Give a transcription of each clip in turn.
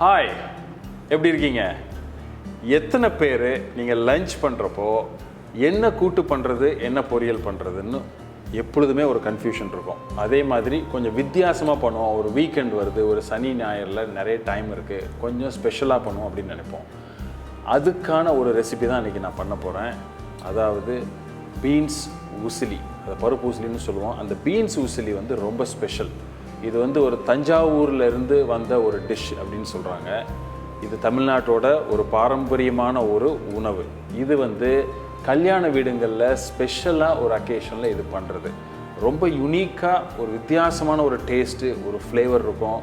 Hi, எப்படி இருக்கீங்க? எத்தனை பேர் நீங்கள் லஞ்ச் பண்ணுறப்போ என்ன கூட்டு பண்ணுறது என்ன பொரியல் பண்ணுறதுன்னு எப்பொழுதுமே ஒரு கன்ஃபியூஷன் இருக்கும். அதே மாதிரி கொஞ்சம் வித்தியாசமாக பண்ணுவோம். ஒரு வீக்கெண்ட் வருது, ஒரு சனி ஞாயிறில் நிறைய டைம் இருக்குது, கொஞ்சம் ஸ்பெஷலாக பண்ணுவோம் அப்படின்னு நினைப்போம். அதுக்கான ஒரு ரெசிபி தான் இன்றைக்கி நான் பண்ண போகிறேன். அதாவது பீன்ஸ் உசிலி, அதை பருப்பு உசிலின்னு சொல்லுவோம். அந்த பீன்ஸ் உசிலி வந்து ரொம்ப ஸ்பெஷல். இது வந்து ஒரு தஞ்சாவூர்லேருந்து வந்த ஒரு டிஷ் அப்படின்னு சொல்கிறாங்க. இது தமிழ்நாட்டோட ஒரு பாரம்பரியமான ஒரு உணவு. இது வந்து கல்யாண வீடுங்களில் ஸ்பெஷலாக ஒரு அக்கேஷனில் இது பண்ணுறது ரொம்ப யூனிக்காக, ஒரு வித்தியாசமான ஒரு டேஸ்ட்டு, ஒரு ஃப்ளேவர் இருக்கும்.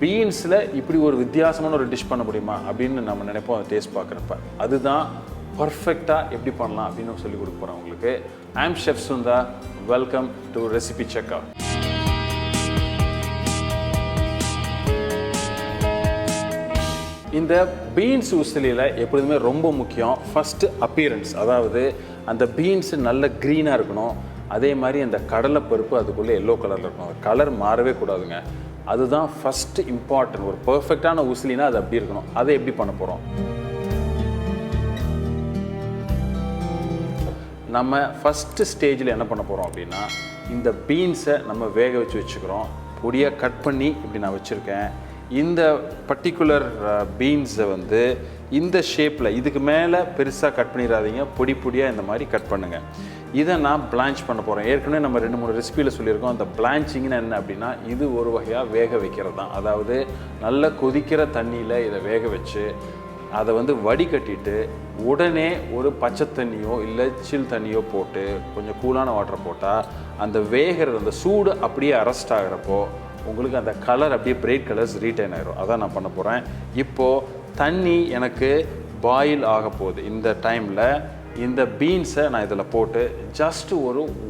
பீன்ஸில் இப்படி ஒரு வித்தியாசமான ஒரு டிஷ் பண்ண முடியுமா அப்படின்னு நம்ம நினைப்போம் அந்த டேஸ்ட் பார்க்குறப்ப. அதுதான் பர்ஃபெக்டாக எப்படி பண்ணலாம் அப்படின்னு சொல்லி கொடுக்க போகிறேன் உங்களுக்கு. I am chef Sundar. Welcome to recipe checker. இந்த பீன்ஸ் உசிலியில் எப்பொழுதுமே ரொம்ப முக்கியம் ஃபஸ்ட்டு அப்பியரன்ஸ். அதாவது அந்த பீன்ஸ் நல்ல க்ரீனாக இருக்கணும். அதே மாதிரி அந்த கடலைப்பருப்பு அதுக்குள்ளே எல்லோ கலரில் இருக்கணும். அந்த கலர் மாறவே கூடாதுங்க. அதுதான் ஃபஸ்ட்டு இம்பார்ட்டன்ட். ஒரு பர்ஃபெக்டான உசிலினா அது அப்படி இருக்கணும். அதை எப்படி பண்ண போகிறோம்? நம்ம ஃபஸ்ட்டு ஸ்டேஜில் என்ன பண்ண போகிறோம் அப்படின்னா, இந்த பீன்ஸை நம்ம வேக வச்சுக்கிறோம். பொடியாக கட் பண்ணி இப்படி நான் வச்சுருக்கேன். இந்த பர்டிகுலர் பீன்ஸை வந்து இந்த ஷேப்பில், இதுக்கு மேலே பெருசாக கட் பண்ணிடாதீங்க, பொடி பொடியாக இந்த மாதிரி கட் பண்ணுங்கள். இதை நான் பிளான்ச் பண்ண போகிறேன். ஏற்கனவே நம்ம 2-3 ரெசிபியில் சொல்லியிருக்கோம். அந்த பிளான்ச்சிங்னு என்ன அப்படின்னா, இது ஒரு வகையாக வேக வைக்கிறது தான். அதாவது நல்ல கொதிக்கிற தண்ணியில் இதை வேக வச்சு அதை வந்து வடிகட்டிட்டு உடனே ஒரு பச்சை தண்ணியோ இல்லை சில் தண்ணியோ போட்டு கொஞ்சம் கூலான வாட்டரை போட்டால் அந்த வேகிறது, அந்த சூடு அப்படியே அரெஸ்ட் ஆகிறப்போ உங்களுக்கு அந்த கலர் அப்படியே பிரைட் கலர்ஸ் ரீட்டைன் ஆகிடும். அதான் நான் பண்ண போகிறேன். இப்போது தண்ணி எனக்கு பாயில் ஆக போகுது. இந்த டைமில் இந்த பீன்ஸை நான் இதில் போட்டு ஜஸ்ட்டு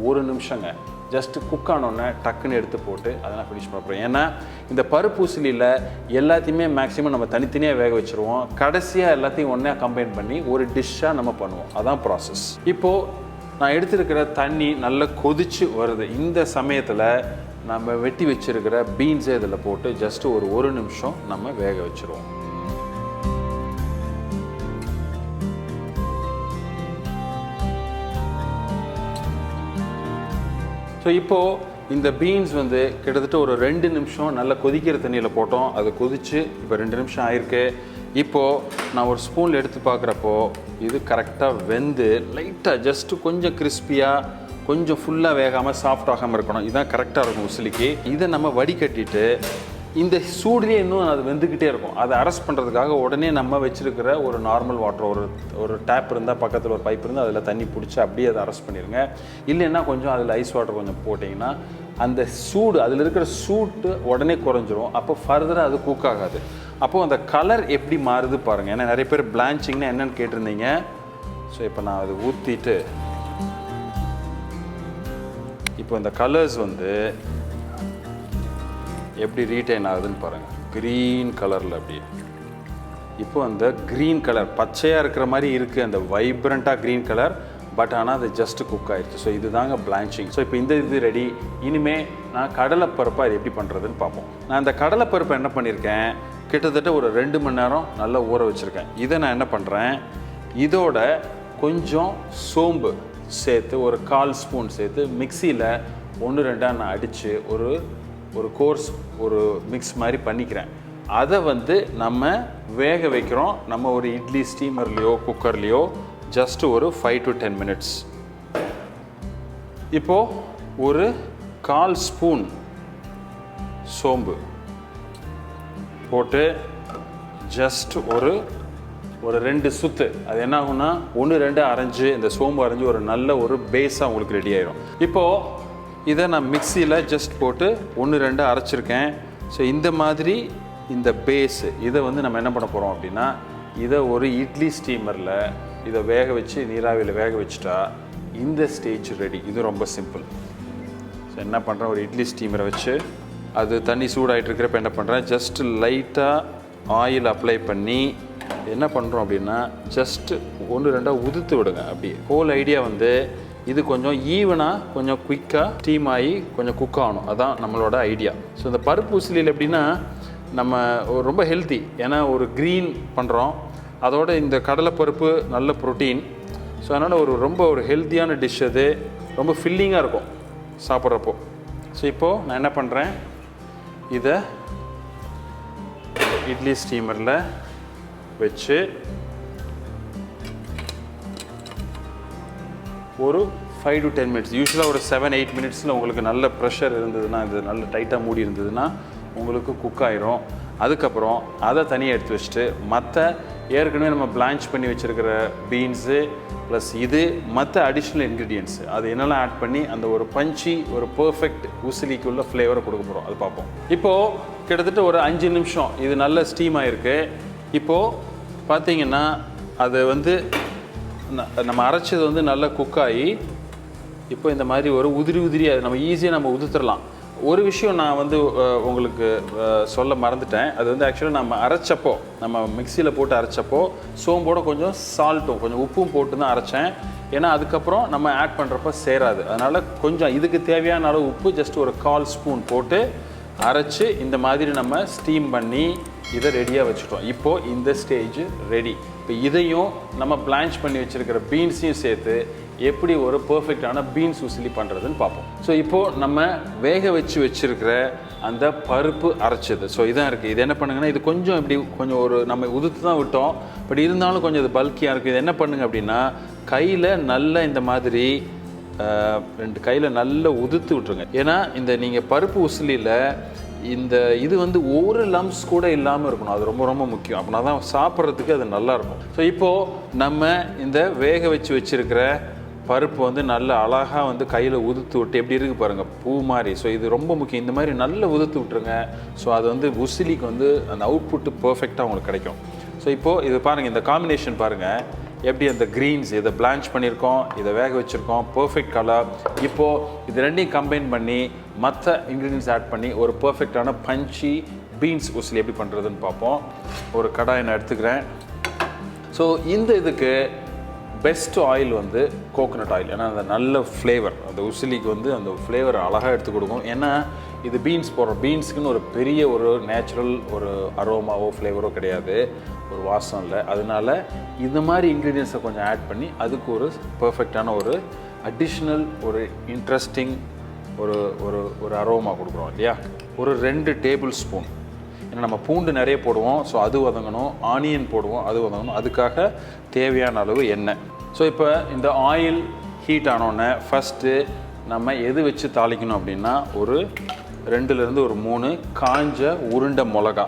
ஒரு நிமிஷங்க, ஜஸ்ட்டு குக் ஆனோடனே டக்குன்னு எடுத்து போட்டு அதை நான் ஃபினிஷ் பண்ண போகிறேன். ஏன்னா இந்த பருப்பு உசிலியில் எல்லாத்தையுமே மேக்ஸிமம் நம்ம தனித்தனியாக வேக வச்சுருவோம். கடைசியாக எல்லாத்தையும் ஒன்றா கம்பைன் பண்ணி ஒரு டிஷ்ஷாக நம்ம பண்ணுவோம். அதான் ப்ராசஸ். இப்போது நான் எடுத்துருக்கிற தண்ணி நல்லா கொதித்து வருது. இந்த சமயத்தில் நம்ம வெட்டி வச்சுருக்கிற பீன்ஸை இதில் போட்டு ஜஸ்ட்டு ஒரு நிமிஷம் நம்ம வேக வச்சுருவோம். ஸோ இப்போது இந்த பீன்ஸ் வந்து கிட்டத்தட்ட ஒரு 2 நிமிஷம் நல்லா கொதிக்கிற தண்ணியில் போட்டோம். அது கொதித்து இப்போ 2 நிமிஷம் ஆயிருக்கு. இப்போது நான் ஒரு ஸ்பூனில் எடுத்து பார்க்குறப்போ இது கரெக்டாக வெந்து லைட்டாக ஜஸ்ட்டு கொஞ்சம் கிறிஸ்பியாக, கொஞ்சம் ஃபுல்லாக வேகாமல் சாஃப்ட் ஆகாமல் இருக்கணும். இதுதான் கரெக்டாக இருக்கும் உசிலிக்கு. இதை நம்ம வடிகட்டிட்டு இந்த சூடுலேயே இன்னும் அது வெந்துக்கிட்டே இருக்கும். அதை அரெஸ்ட் பண்ணுறதுக்காக உடனே நம்ம வச்சுருக்கிற ஒரு நார்மல் வாட்டர், ஒரு டேப் இருந்தால், பக்கத்தில் ஒரு பைப் இருந்தால் அதில் தண்ணி பிடிச்சி அப்படியே அதை அரெஸ்ட் பண்ணிடுங்க. இல்லைன்னா கொஞ்சம் அதில் ஐஸ் வாட்டர் கொஞ்சம் போட்டிங்கன்னா அந்த சூடு, அதில் இருக்கிற சூட்டு உடனே குறைஞ்சிரும். அப்போ ஃபர்தராக அது குக் ஆகாது. அப்போது அந்த கலர் எப்படி மாறுது பாருங்கள். ஏன்னா நிறைய பேர் பிளான்ச்சிங்னா என்னென்னு கேட்டிருந்தீங்க. ஸோ இப்போ நான் அதை ஊற்றிட்டு இப்போ இந்த கலர்ஸ் வந்து எப்படி ரீட்டைன் ஆகுதுன்னு பாருங்கள். க்ரீன் கலரில் அப்படியே இப்போ அந்த க்ரீன் கலர் பச்சையாக இருக்கிற மாதிரி இருக்குது, அந்த வைப்ரண்ட்டாக க்ரீன் கலர். பட் ஆனால் அது ஜஸ்ட்டு குக் ஆகிடுச்சு. ஸோ இது தாங்க பிளான்ச்சிங். ஸோ இப்போ இது ரெடி. இனிமேல் நான் கடலைப்பருப்பை அது எப்படி பண்ணுறதுன்னு பார்ப்போம். நான் அந்த கடலைப்பருப்பை என்ன பண்ணியிருக்கேன், கிட்டத்தட்ட ஒரு 2 மணி நேரம் நல்லா ஊற வச்சுருக்கேன். இதை நான் என்ன பண்ணுறேன், இதோட கொஞ்சம் சோம்பு சேர்த்து ஒரு 1/4 ஸ்பூன் சேர்த்து மிக்சியில் 1-2 நான் அடித்து ஒரு கோர்ஸ் ஒரு மிக்ஸ் மாதிரி பண்ணிக்கிறேன். அதை வந்து நம்ம வேக வைக்கிறோம். நம்ம ஒரு இட்லி ஸ்டீமர்லேயோ குக்கர்லேயோ ஜஸ்ட்டு ஒரு 5 to 10 minutes. இப்போது ஒரு 1/4 ஸ்பூன் சோம்பு போட்டு ஜஸ்ட் ஒரு 2 சுத்து, அது என்ன ஆகும்னா 1-2 அரைஞ்சு, இந்த சோம்பு அரைஞ்சு ஒரு நல்ல ஒரு பேஸாக உங்களுக்கு ரெடி ஆயிடும். இப்போது இதை நான் மிக்சியில் ஜஸ்ட் போட்டு 1-2 அரைச்சிருக்கேன். ஸோ இந்த மாதிரி இந்த பேஸு இதை வந்து நம்ம என்ன பண்ண போகிறோம் அப்படின்னா, இதை ஒரு இட்லி ஸ்டீமரில் இதை வேக வச்சு நீராவியில் வேக வச்சுட்டா இந்த ஸ்டேஜ் ரெடி. இது ரொம்ப சிம்பிள். ஸோ என்ன பண்ணுறேன், ஒரு இட்லி ஸ்டீமரை வச்சு அது தண்ணி சூடாகிட்டு இருக்கிறப்ப என்ன பண்ணுறேன், ஜஸ்ட்டு லைட்டாக ஆயில் அப்ளை பண்ணி என்ன பண்ணுறோம் அப்படின்னா ஜஸ்ட்டு 1-2 உதுத்து விடுங்க. அப்படி ஹோல் ஐடியா வந்து இது கொஞ்சம் ஈவனாக கொஞ்சம் குயிக்காக ஸ்டீம் ஆகி கொஞ்சம் குக் ஆகணும். அதான் நம்மளோட ஐடியா. ஸோ இந்த பருப்பு உசிலியில் எப்படின்னா நம்ம ரொம்ப ஹெல்த்தி. ஏன்னா ஒரு க்ரீன் பண்ணுறோம், அதோட இந்த கடலைப்பருப்பு நல்ல ப்ரோட்டீன். ஸோ அதனால் ரொம்ப ஒரு ஹெல்த்தியான டிஷ் அது, ரொம்ப ஃபில்லிங்காக இருக்கும் சாப்பிட்றப்போ. ஸோ இப்போது நான் என்ன பண்ணுறேன், இதை இட்லி ஸ்டீமரில் வச்சு ஒரு 5 to 10 minutes, யூஸ்வலாக ஒரு 7-8 minutesல உங்களுக்கு நல்ல ப்ரெஷர் இருந்ததுன்னா, இது நல்ல டைட்டாக மூடி இருந்ததுன்னா உங்களுக்கு குக் ஆயிரும். அதுக்கப்புறம் அதை தனியாக எடுத்து வச்சுட்டு மற்ற ஏற்கனவே நம்ம பிளான்ச் பண்ணி வச்சுருக்கிற பீன்ஸு ப்ளஸ் இது மற்ற அடிஷ்னல் இன்க்ரீடியன்ட்ஸு அது என்னெல்லாம் ஆட் பண்ணி அந்த ஒரு பஞ்சி ஒரு பர்ஃபெக்ட் உசிலிக்குள்ள ஃப்ளேவரை கொடுக்க போகிறோம். அது பார்ப்போம். இப்போது கிட்டத்தட்ட ஒரு 5 நிமிஷம் இது நல்ல ஸ்டீம் ஆகிருக்கு. இப்போது பார்த்தீங்கன்னா அது நம்ம அரைச்சது நல்லா குக் ஆகி இப்போ இந்த மாதிரி ஒரு உதிரியாக நம்ம ஈஸியாக நம்ம உதுத்துடலாம். ஒரு விஷயம் நான் உங்களுக்கு சொல்ல மறந்துட்டேன். அது ஆக்சுவலாக நம்ம அரைச்சப்போ, நம்ம மிக்சியில் போட்டு அரைச்சப்போ சோம்போட கொஞ்சம் சால்ட்டும் கொஞ்சம் உப்பும் போட்டு தான் அரைச்சேன். ஏன்னா அதுக்கப்புறம் நம்ம ஆட் பண்ணுறப்ப சேராது. அதனால் கொஞ்சம் இதுக்கு தேவையான அளவு உப்பு ஜஸ்ட் ஒரு 1/4 ஸ்பூன் போட்டு அரைச்சி இந்த மாதிரி நம்ம ஸ்டீம் பண்ணி இதை ரெடியாக வச்சுட்டோம். இப்போது இந்த ஸ்டேஜ் ரெடி. இப்போ இதையும் நம்ம பிளான்ச் பண்ணி வச்சுருக்கிற பீன்ஸையும் சேர்த்து எப்படி ஒரு பர்ஃபெக்டான பீன்ஸ் உசிலி பண்ணுறதுன்னு பார்ப்போம். ஸோ இப்போது நம்ம வேக வச்சுருக்கிற அந்த பருப்பு அரைச்சது, ஸோ இதான் இருக்குது. இது என்ன பண்ணுங்கன்னா, இது கொஞ்சம் இப்படி கொஞ்சம் ஒரு நம்ம உதுத்து தான் விட்டோம், பட் இருந்தாலும் கொஞ்சம் இது பல்கியாக இருக்குது. இது என்ன பண்ணுங்க அப்படின்னா, கையில் நல்லா இந்த மாதிரி 2 கையில் நல்லா உதுத்து விட்டுருங்க. ஏன்னா இந்த நீங்கள் பருப்பு உசிலியில் இந்த இது ஒரு லம்ஸ் கூட இல்லாமல் இருக்கணும். அது ரொம்ப ரொம்ப முக்கியம். அப்படின்னா தான் சாப்பிட்றதுக்கு அது நல்லாயிருக்கும். ஸோ இப்போது நம்ம இந்த வேக வச்சுருக்கிற பருப்பு நல்லா அழகாக கையில் உதுத்து விட்டு எப்படி இருக்குது பாருங்கள், பூ மாதிரி. ஸோ இது ரொம்ப முக்கியம். இந்த மாதிரி நல்லா உதுத்து விட்டுருங்க. ஸோ அது உசிலிக்கு அந்த அவுட்புட்டு பர்ஃபெக்டாக உங்களுக்கு கிடைக்கும். ஸோ இப்போது இது பாருங்கள், இந்த காம்பினேஷன் பாருங்கள் எப்படி அந்த க்ரீன்ஸ் இதை பிளான்ச் பண்ணியிருக்கோம், இதை வேக வச்சுருக்கோம், பர்ஃபெக்ட் கலர். இப்போது இது ரெண்டையும் கம்பைன் பண்ணி மற்ற இன்க்ரீடியன்ஸ் ஆட் பண்ணி ஒரு பர்ஃபெக்டான பஞ்சி பீன்ஸ் உசிலி எப்படி பண்ணுறதுன்னு பார்ப்போம். ஒரு கடாயை நான் எடுத்துக்கிறேன். ஸோ இந்த இதுக்கு பெஸ்ட் ஆயில் கோகோனட் ஆயில். ஏன்னா அந்த நல்ல ஃப்ளேவர் அந்த உசிலிக்கு அந்த ஃப்ளேவர் அழகாக எடுத்து கொடுக்கும். ஏன்னா இது பீன்ஸ் போடுறோம், பீன்ஸுக்குன்னு ஒரு பெரிய ஒரு நேச்சுரல் ஒரு அரோமாவோ ஃப்ளேவரோ கிடையாது, ஒரு வாசம் இல்லை. அதனால இந்த மாதிரி இன்க்ரீடியன்ஸை கொஞ்சம் ஆட் பண்ணி அதுக்கு ஒரு பர்ஃபெக்டான ஒரு அடிஷ்னல் ஒரு இன்ட்ரெஸ்டிங் ஒரு ஒரு ஒரு அரோமா கொடுக்குறோம் இல்லையா. ஒரு 2 டேபிள் ஸ்பூன், ஏன்னா நம்ம பூண்டு நிறைய போடுவோம், ஸோ அது வதங்கணும். ஆனியன் போடுவோம், அது வதங்கணும். அதுக்காக தேவையான அளவு எண்ணெய். ஸோ இப்போ இந்த ஆயில் ஹீட் ஆனோடனே ஃபஸ்ட்டு நம்ம எது வச்சு தாளிக்கணும் அப்படின்னா, ஒரு 2லேருந்து ஒரு 3 காஞ்ச உருண்டை மிளகா,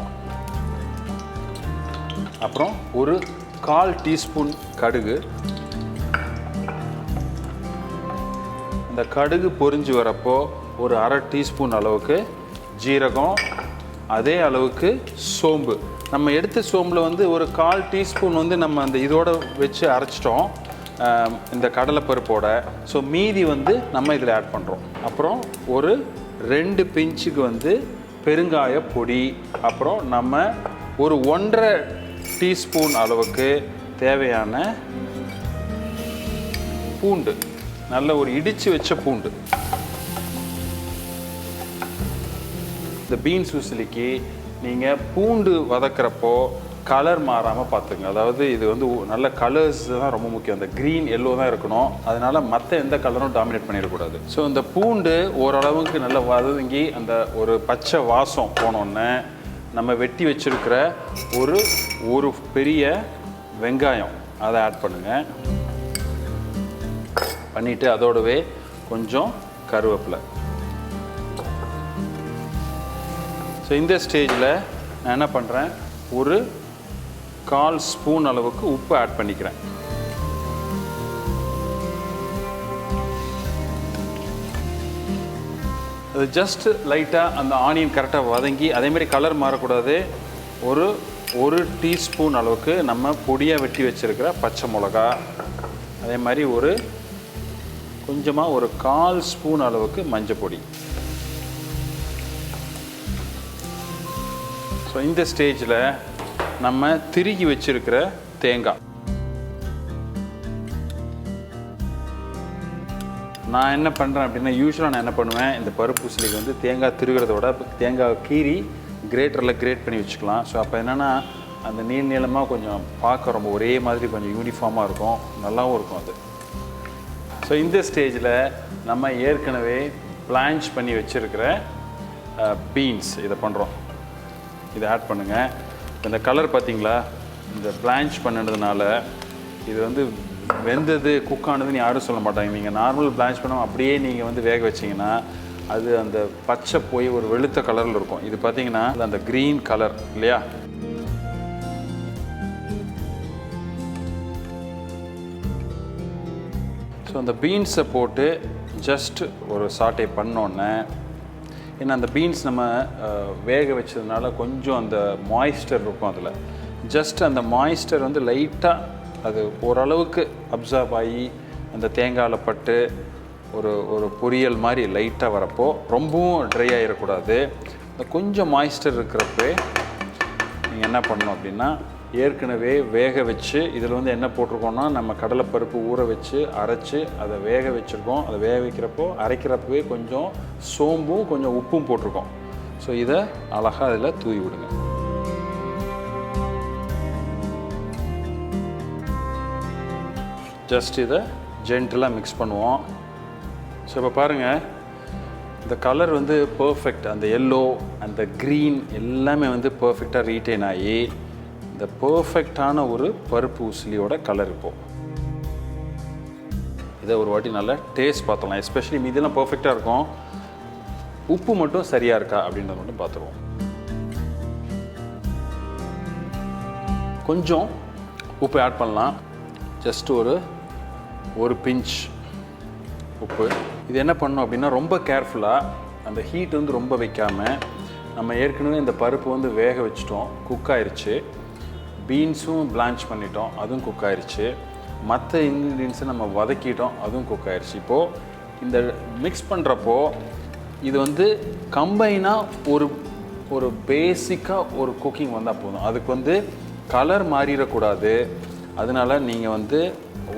அப்புறம் ஒரு 1/4 டீஸ்பூன் கடுகு. இந்த கடுகு பொரிஞ்சு வரப்போ ஒரு 1/2 டீஸ்பூன் அளவுக்கு ஜீரகம், அதே அளவுக்கு சோம்பு. நம்ம எடுத்த சோம்பில் ஒரு 1/4 டீஸ்பூன் நம்ம அந்த இதோட வச்சு அரைச்சிட்டோம் இந்த கடலைப்பருப்போட. ஸோ மீதி நம்ம இதில் ஆட் பண்ணுறோம். அப்புறம் ஒரு 2 பிஞ்சுக்கு பெருங்காய பொடி, அப்புறம் நம்ம ஒரு 1/2 டீஸ்பூன் அளவுக்கு தேவையான பூண்டு, நல்ல ஒரு இடித்து வச்ச பூண்டு. இந்த பீன்ஸ் உசிலிக்கு நீங்கள் பூண்டு வதக்கிறப்போ கலர் மாறாமல் பார்த்துங்க. அதாவது இது நல்ல கலர்ஸ் தான் ரொம்ப முக்கியம். அந்த க்ரீன் எல்லோ தான் இருக்கணும். அதனால் மற்ற எந்த கலரும் டாமினேட் பண்ணிடக்கூடாது. ஸோ இந்த பூண்டு ஓரளவுக்கு நல்லா வதங்கி அந்த ஒரு பச்சை வாசம் போனோடனே நம்ம வெட்டி வச்சுருக்கிற ஒரு பெரிய வெங்காயம் அதை ஆட் பண்ணுங்கள். பண்ணிவிட்டு அதோடவே கொஞ்சம் கருவேப்பிலை. ஸோ இந்த ஸ்டேஜில் நான் என்ன பண்ணுறேன், ஒரு 1/4 ஸ்பூன் அளவுக்கு உப்பு ஆட் பண்ணிக்கிறேன். அது ஜஸ்ட் லைட்டாக அந்த ஆனியன் கரெக்டாக வதங்கி அதேமாதிரி கலர் மாறக்கூடாது. ஒரு டீஸ்பூன் அளவுக்கு நம்ம பொடியாக வெட்டி வச்சுருக்கிற பச்சை மிளகா, அதே மாதிரி கொஞ்சமாக ஒரு 1/4 ஸ்பூன் அளவுக்கு மஞ்சள் பொடி. ஸோ இந்த ஸ்டேஜில் நம்ம திருகி வச்சுருக்கிற தேங்காய், நான் என்ன பண்ணுறேன் அப்படின்னா, யூஸ்வலாக நான் என்ன பண்ணுவேன், இந்த பருப்பு உசிலிக்கு தேங்காய் திருகிறத விட தேங்காய் கீரி கிரேட்டரில் கிரேட் பண்ணி வச்சுக்கலாம். ஸோ அப்போ என்னென்னா அந்த நீளமாக கொஞ்சம் பார்க்க ரொம்ப ஒரே மாதிரி கொஞ்சம் யூனிஃபார்மாக இருக்கும், நல்லாவும் இருக்கும் அது. ஸோ இந்த ஸ்டேஜில் நம்ம ஏற்கனவே பிளான்ச் பண்ணி வச்சுருக்கிற பீன்ஸ் இதை பண்ணுறோம். இதை ஆட் பண்ணுங்கள். இந்த கலர் பார்த்திங்களா, இந்த பிளான்ச் பண்ணதுனால இது வந்து வெந்தது குக்கானதுன்னு யாரும் சொல்ல மாட்டாங்க. நீங்கள் நார்மல் பிளான்ச் பண்ணாமல் அப்படியே நீங்கள் வந்து வேக வச்சிங்கன்னா அது அந்த பச்சை போய் ஒரு வெளுத்த கலரில் இருக்கும். இது பார்த்திங்கன்னா அந்த க்ரீன் கலர் இல்லையா. ஸோ அந்த பீன்ஸை போட்டு ஜஸ்ட் ஒரு சாட்டே பண்ணோன்னே, ஏன்னா அந்த பீன்ஸ் நம்ம வேக வச்சதுனால கொஞ்சம் அந்த மாய்ஸ்டர் இருக்கும் அதில். ஜஸ்ட் அந்த மாய்ஸ்டர் வந்து லைட்டாக அது ஓரளவுக்கு அப்சார்ப் ஆகி அந்த தேங்காயில் பட்டு ஒரு பொரியல் மாதிரி லைட்டாக வரப்போ ரொம்பவும் ட்ரை ஆகிடக்கூடாது. இந்த கொஞ்சம் மாய்ஸ்டர் இருக்கிறப்பே நீங்கள் என்ன பண்ணணும் அப்படின்னா, ஏற்கனவே வேக வச்சு இதில் வந்து என்ன போட்டிருக்கோன்னா நம்ம கடலைப்பருப்பு ஊற வச்சு அரைச்சி அதை வேக வச்சுருக்கோம். அதை வேக வைக்கிறப்போ அரைக்கிறப்பவே கொஞ்சம் சோம்பும் கொஞ்சம் உப்பும் போட்டிருக்கோம். ஸோ இதை அழகாக அதில் தூவி விடுங்க. ஜஸ்ட் இதை ஜென்டலாக மிக்ஸ் பண்ணுவோம். ஸோ இப்போ பாருங்கள், இந்த கலர் வந்து பர்ஃபெக்ட். அந்த எல்லோ அந்த க்ரீன் எல்லாமே வந்து பர்ஃபெக்டாக ரீட்டைன் ஆகி இந்த பர்ஃபெக்டான ஒரு பருப்பு உசிலியோட கலர் இப்போது. இதை ஒரு வாட்டி நல்லா டேஸ்ட் பார்த்துக்கலாம். எஸ்பெஷலி மீதெல்லாம் பர்ஃபெக்டாக இருக்கும், உப்பு மட்டும் சரியாக இருக்கா அப்படின்றத மட்டும் பார்த்துருவோம். கொஞ்சம் உப்பு ஆட் பண்ணலாம். ஜஸ்ட் ஒரு பிஞ்ச் உப்பு. இது என்ன பண்ணணும் அப்படின்னா, ரொம்ப கேர்ஃபுல்லாக அந்த ஹீட் வந்து ரொம்ப வைக்காமல், நம்ம ஏற்கனவே இந்த பருப்பு வந்து வேக வச்சிட்டோம், குக் ஆயிடுச்சு. பீன்ஸும் பிளான்ச் பண்ணிட்டோம், அதுவும் குக் ஆயிடுச்சு. மற்ற இன்க்ரீடியன்ஸை நம்ம வதக்கிட்டோம், அதுவும் குக் ஆயிடுச்சு. இப்போது இந்த மிக்ஸ் பண்ணுறப்போ இது வந்து கம்பைனாக ஒரு பேசிக்காக ஒரு குக்கிங் வந்தால் போதும். அதுக்கு வந்து கலர் மாறிடக்கூடாது. அதனால் நீங்கள் வந்து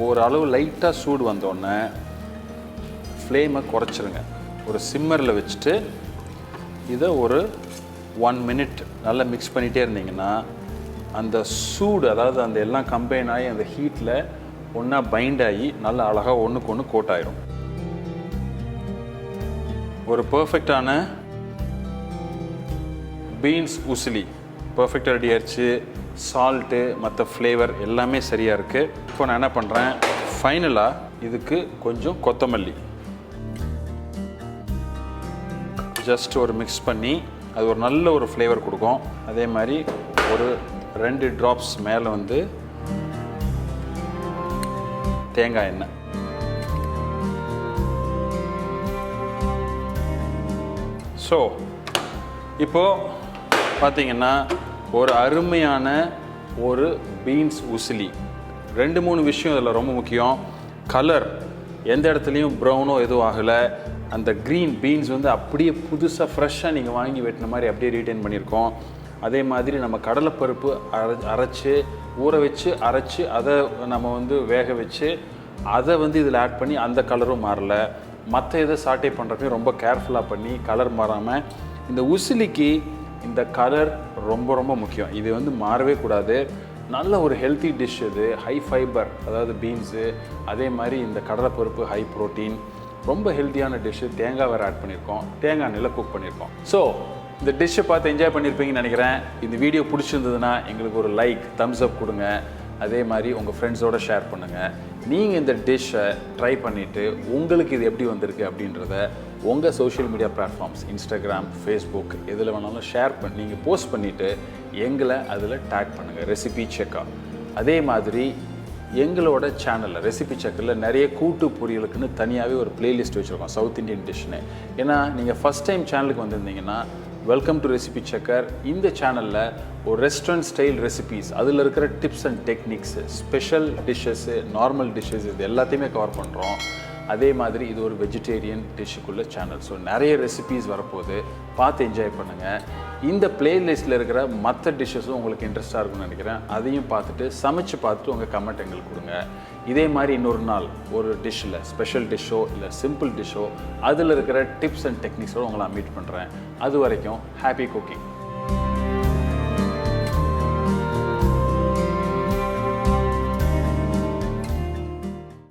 ஓரளவு லைட்டாக சூடு வந்தோடனே ஃப்ளேமை குறைச்சிருங்க. ஒரு சிம்மரில் வச்சுட்டு இதை ஒரு 1 மினிட் நல்லா மிக்ஸ் பண்ணிகிட்டே இருந்தீங்கன்னா அந்த சூடு, அதாவது அந்த எல்லாம் கம்பைன் ஆகி அந்த ஹீட்டில் ஒன்றா பைண்ட் ஆகி நல்லா அழகாக ஒன்றுக்கு ஒன்று கோட் ஆயிரும். ஒரு பர்ஃபெக்டான பீன்ஸ் உசிலி பர்ஃபெக்டாக ரெடி ஆயிடுச்சு. சால்ட்டு மற்ற ஃப்ளேவர் எல்லாமே சரியாக இருக்குது. இப்போ நான் என்ன பண்ணுறேன், ஃபைனலாக இதுக்கு கொஞ்சம் கொத்தமல்லி ஜஸ்ட் ஒரு மிக்ஸ் பண்ணி அது ஒரு நல்ல ஒரு ஃப்ளேவர் கொடுக்கும். அதே மாதிரி ஒரு 2 ட்ராப்ஸ் மேலே வந்து தேங்காய் எண்ணெய். ஸோ இப்போது பார்த்தீங்கன்னா ஒரு அருமையான ஒரு பீன்ஸ் உசிலி. 2-3 விஷயம் இதில் ரொம்ப முக்கியம். கலர் எந்த இடத்துலையும் ப்ரௌனோ எதுவும் ஆகலை. அந்த க்ரீன் பீன்ஸ் வந்து அப்படியே புதுசாக ஃப்ரெஷ்ஷாக நீங்கள் வாங்கி வெட்டின மாதிரி அப்படியே ரீட்டைன் பண்ணியிருக்கோம். அதே மாதிரி நம்ம கடலைப்பருப்பு அரைச்சி ஊற வச்சு அரைச்சி அதை நம்ம வந்து வேக வச்சு அதை வந்து இதில் ஆட் பண்ணி அந்த கலரும் மாறல. மற்ற இதை சாட்டே பண்ணுறப்பையும் ரொம்ப கேர்ஃபுல்லாக பண்ணி கலர் மாறாமல். இந்த உசிலிக்கு இந்த கலர் ரொம்ப ரொம்ப முக்கியம். இது வந்து மாறவே கூடாது. நல்ல ஒரு ஹெல்த்தி டிஷ் இது. ஹை ஃபைபர், அதாவது பீன்ஸு, அதே மாதிரி இந்த கடலைப்பருப்பு ஹை ப்ரோட்டீன், ரொம்ப ஹெல்த்தியான டிஷ்ஷு. தேங்காய் வேறு ஆட் பண்ணியிருக்கோம், தேங்காய் எண்ணெயில் குக் பண்ணியிருக்கோம். ஸோ இந்த டிஷ்ஷை பார்த்து என்ஜாய் பண்ணியிருப்பீங்கன்னு நினைக்கிறேன். இந்த வீடியோ பிடிச்சிருந்ததுன்னா எங்களுக்கு ஒரு லைக், தம்ஸ் அப் கொடுங்க. அதே மாதிரி உங்கள் ஃப்ரெண்ட்ஸோடு ஷேர் பண்ணுங்கள். நீங்கள் இந்த டிஷ்ஷை ட்ரை பண்ணிவிட்டு உங்களுக்கு இது எப்படி வந்திருக்கு அப்படின்றத உங்கள் social media platforms Instagram, Facebook எதில் வேணாலும் ஷேர் பண்ணி நீங்கள் போஸ்ட் பண்ணிவிட்டு எங்களை அதில் டேக் பண்ணுங்கள், ரெசிபிச்செக்கர். அதே மாதிரி எங்களோட சேனலில் ரெசிபிச்செக்கரில் நிறைய கூட்டு பொரியலுக்குன்னு தனியாகவே ஒரு பிளேலிஸ்ட் வச்சுருக்கோம், சவுத் இண்டியன் டிஷ்னு. ஏன்னா நீங்கள் ஃபஸ்ட் டைம் சேனலுக்கு வந்திருந்தீங்கன்னா வெல்கம் டு ரெசிபிச்செக்கர். இந்த சேனலில் ஒரு ரெஸ்டாரண்ட் ஸ்டைல் ரெசிபீஸ், அதில் இருக்கிற tips and techniques, special dishes, normal dishes, இது எல்லாத்தையுமே கவர் பண்ணுறோம். அதே மாதிரி இது ஒரு வெஜிடேரியன் டிஷ்ஷுக்குள்ள சேனல். ஸோ நிறைய ரெசிபீஸ் வரப்போது, பார்த்து என்ஜாய் பண்ணுங்கள். இந்த பிளேலிஸ்ட்டில் இருக்கிற மற்ற டிஷ்ஷஸும் உங்களுக்கு இன்ட்ரெஸ்ட்டாக இருக்கும்னு நினைக்கிறேன். அதையும் பார்த்துட்டு சமைச்சு பார்த்துட்டு உங்கள் கமெண்ட் எங்களுக்கு கொடுங்க. இதே மாதிரி இன்னொரு நாள் ஒரு டிஷ்ஷில் ஸ்பெஷல் டிஷ்ஷோ இல்லை சிம்பிள் டிஷ்ஷோ அதில் இருக்கிற டிப்ஸ் அண்ட் டெக்னிக்ஸோடு உங்களை நான் மீட் பண்ணுறேன். அது வரைக்கும் ஹாப்பி குக்கிங்.